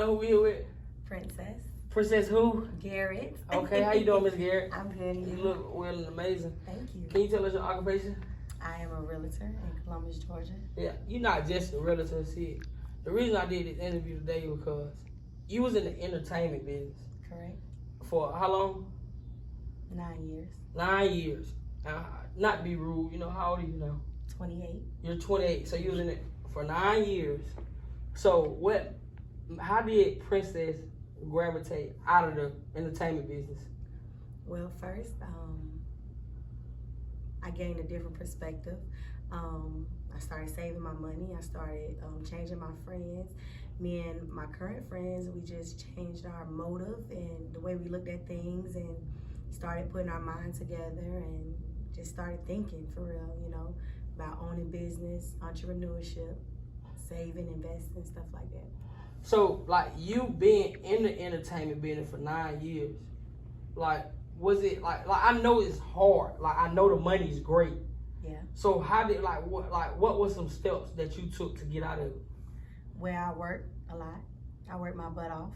Who we here with? Princess. Princess who? Garrett. Okay, how you doing, Miss Garrett? I'm good. You look well and amazing. Thank you. Can you tell us your occupation? I am a realtor in Columbus, Georgia. Yeah, you're not just a realtor. See, the reason I did this interview today was because you was in the entertainment business. Correct. For how long? 9 years. 9 years. Not to be rude, you know, how old are you now? 28. You're 28, so you was in it for 9 years. So how did Princess gravitate out of the entertainment business? Well, first, I gained a different perspective. I started saving my money. I started changing my friends. Me and my current friends, we just changed our motive and the way we looked at things and started putting our minds together and just started thinking for real, you know, about owning business, entrepreneurship, saving, investing, stuff like that. So, like, you been in the entertainment business for 9 years. Like, was it like I know it's hard. Like, I know the money's great. Yeah. So how did what were some steps that you took to get out of it? Well, I worked a lot. I worked my butt off.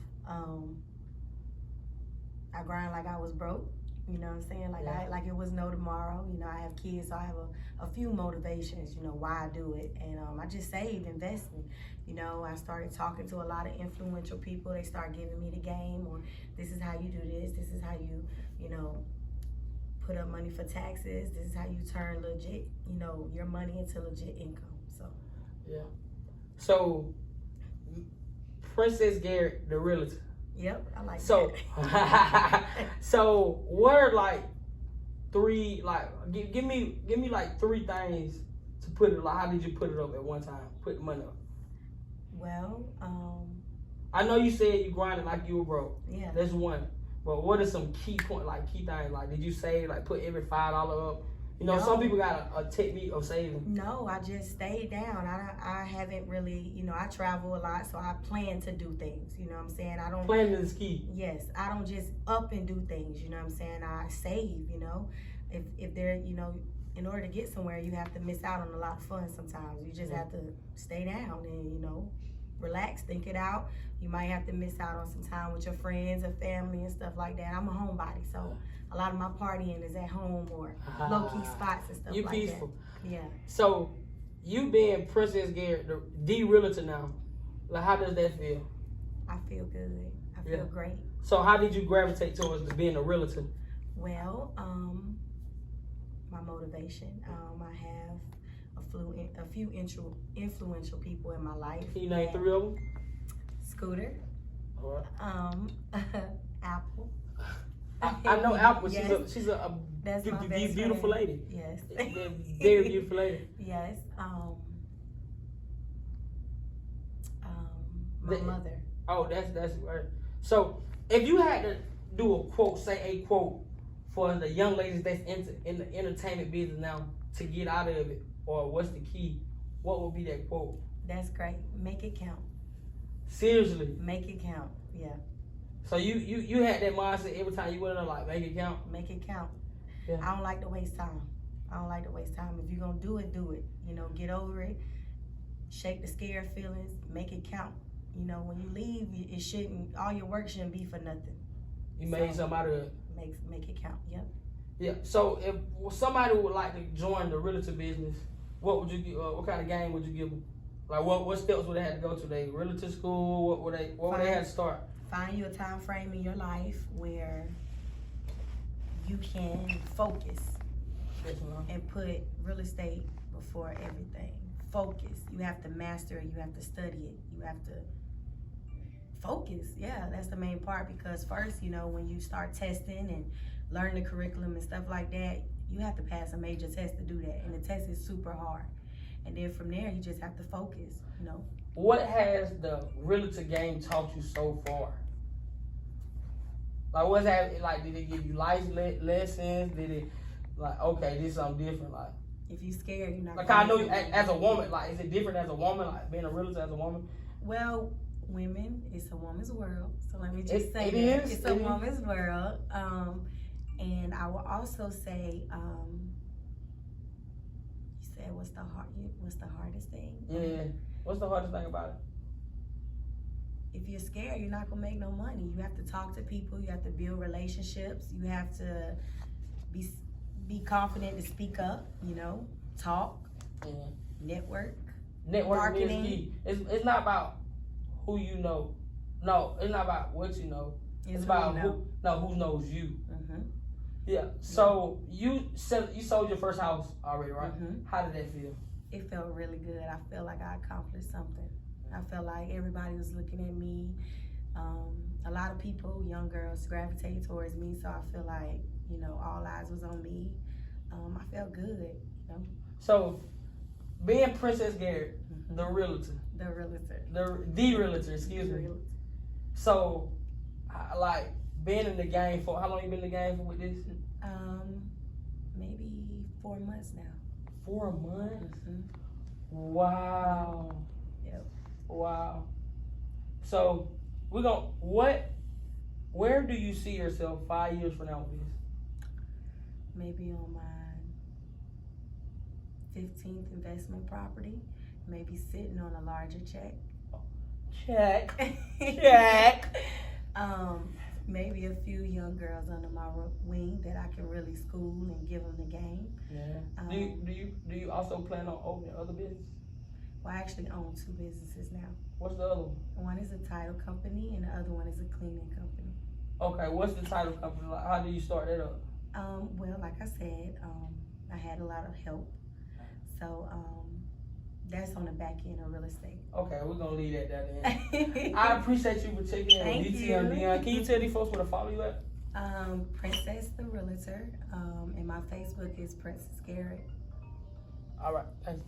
I grind like I was broke. You know what I'm saying? Like like it was no tomorrow. You know, I have kids, so I have a few motivations, you know, why I do it. And I just saved, invested. You know, I started talking to a lot of influential people. They start giving me the game, or this is how you do this is how you know, put up money for taxes. This is how you turn legit, you know, your money into legit income. So yeah. So Princess Garrett, the realtor. Yep, I like so, that. So what are like three, like, give me like 3 things to put it, like, how did you put it up at one time? Put the money up. Well, I know you said you grinded like you were broke. Yeah. That's one. But what are some key things, like, did you say, like, put every $5 up? You know, some people got a technique of saving. No, I just stayed down. I haven't really, you know, I travel a lot, so I plan to do things. You know what I'm saying? I don't. Planning is key. Yes, I don't just up and do things. You know what I'm saying? I save. You know, if there, you know, in order to get somewhere, you have to miss out on a lot of fun sometimes. You just have to stay down and, you know, relax, think it out. You might have to miss out on some time with your friends or family and stuff like that. I'm a homebody, so a lot of my partying is at home or low-key spots and stuff like that. You peaceful. Yeah. So, you being Princess Garrett, the realtor now, like, how does that feel? I feel good. I feel great. So, how did you gravitate towards being a realtor? Well, my motivation. I have a few influential people in my life. Can you name 3 of them? Scooter. All right. Apple. I know Apple. Yes. She's a That's my best beautiful friend. lady. Yes. Very beautiful lady. Yes. My mother. Oh, that's right. So, if you had to do a quote, say a quote for the young ladies that's in the entertainment business now to get out of it, or what's the key, what would be that quote? That's great. Make it count. Seriously? Make it count. Yeah. So you had that mindset every time you went in, like, make it count? Make it count. Yeah. I don't like to waste time. I don't like to waste time. If you're going to do it, do it. You know, get over it. Shake the scared feelings. Make it count. You know, when you leave, it shouldn't, all your work shouldn't be for nothing. You made something out of it. Make it count. Yep. Yeah. So if somebody would like to join the realtor business, what would you give? What kind of game would you give them? Like, what steps would they have to go to? They realtor school? What would they have to start? Find you a time frame in your life where you can focus and put real estate before everything. Focus. You have to master it. You have to study it. You have to focus. Yeah, that's the main part, because first, you know, when you start testing and learn the curriculum and stuff like that, you have to pass a major test to do that, and the test is super hard. And then from there, you just have to focus, you know. What has the realtor game taught you so far? Like, what's that, like, did it give you life lessons? Did it, like, okay, this is something different, like? If you're scared, you're not. Like, I know you, as a woman, like, is it different as a woman, like, being a realtor as a woman? Well, women, it's a woman's world. So let me just say that. It's a woman's world. And I will also say, you said, what's the hardest thing? Yeah. What's the hardest thing about it? if you're scared, you're not gonna make no money. You have to talk to people. You have to build relationships. You have to be confident to speak up. You know, talk, network. Networking is key. It's not about who you know. No, it's not about what you know. It's about who knows you. Mm-hmm. Yeah. So you sold your first house already, right? Mm-hmm. How did that feel? It felt really good. I felt like I accomplished something. I felt like everybody was looking at me. A lot of people, young girls, gravitate towards me. So I feel like, you know, all eyes was on me. I felt good, you know. So, being Princess Garrett, Mm-hmm. the realtor. The realtor, excuse me. So, like, being in the game for, how long you been in the game for with this? Maybe 4 months now. 4 months? Mm-hmm. Wow. Yep. Wow. So, where do you see yourself 5 years from now with this? Maybe on my 15th investment property. Maybe sitting on a larger check. Check. Maybe a few young girls under my wing that I can really school and give them the game. Yeah. Do you also plan on opening other businesses? Well, I actually own 2 businesses now. What's the other one? One is a title company and the other one is a cleaning company. Okay, what's the title company? Like, how do you start that up? Well, like I said, I had a lot of help. So that's on the back end of real estate. Okay, we're gonna leave that in. I appreciate you for checking in with DtmDEION. Can you tell these folks where to follow you at? Princess the Realtor, and my Facebook is Princess Garrett. All right, thanks.